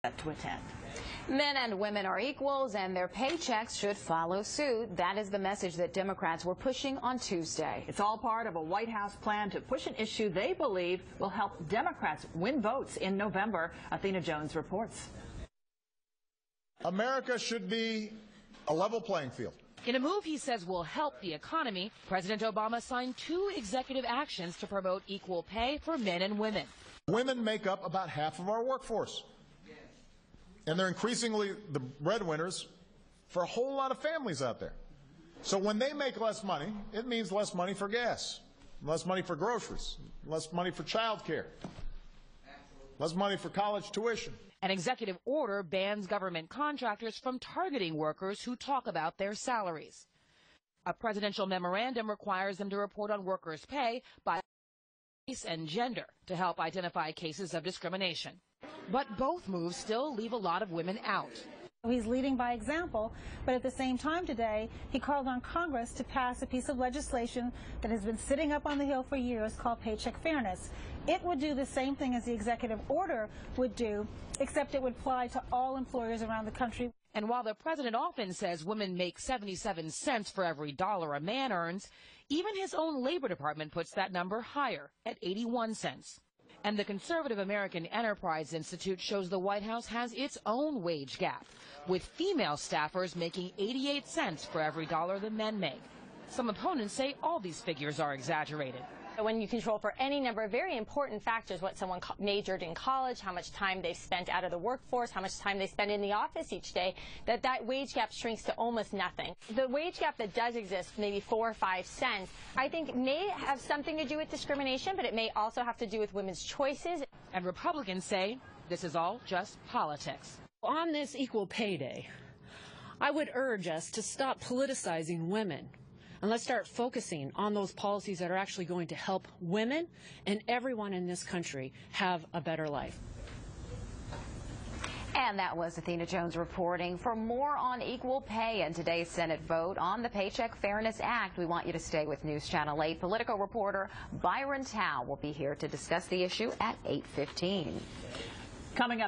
to attend. Men and women are equals, and their paychecks should follow suit. That is the message that Democrats were pushing on Tuesday. It's all part of a White House plan to push an issue they believe will help Democrats win votes in November. Athena Jones reports. America should be a level playing field. In a move he says will help the economy, President Obama signed 2 executive actions to promote equal pay for men and women. Women make up about half of our workforce. And they're increasingly the breadwinners for a whole lot of families out there. So when they make less money, it means less money for gas, less money for groceries, less money for child care, less money for college tuition. An executive order bans government contractors from targeting workers who talk about their salaries. A presidential memorandum requires them to report on workers' pay by race and gender to help identify cases of discrimination. But both moves still leave a lot of women out. He's leading by example, but at the same time today, he called on Congress to pass a piece of legislation that has been sitting up on the Hill for years called paycheck fairness. It would do the same thing as the executive order would do, except it would apply to all employers around the country. And while the president often says women make 77 cents for every dollar a man earns, even his own Labor Department puts that number higher at 81 cents. And the Conservative American Enterprise Institute shows the White House has its own wage gap, with female staffers making 88 cents for every dollar the men make. Some opponents say all these figures are exaggerated. When you control for any number of very important factors, what someone majored in college, how much time they've spent out of the workforce, how much time they spend in the office each day, that wage gap shrinks to almost nothing. The wage gap that does exist, maybe 4 or 5 cents, I think may have something to do with discrimination, but it may also have to do with women's choices. And Republicans say this is all just politics. On this Equal Pay Day, I would urge us to stop politicizing women. And let's start focusing on those policies that are actually going to help women and everyone in this country have a better life. And that was Athena Jones reporting. For more on equal pay and today's Senate vote on the Paycheck Fairness Act, we want you to stay with News Channel 8. Political reporter Byron Tao will be here to discuss the issue at 8:15. Coming up.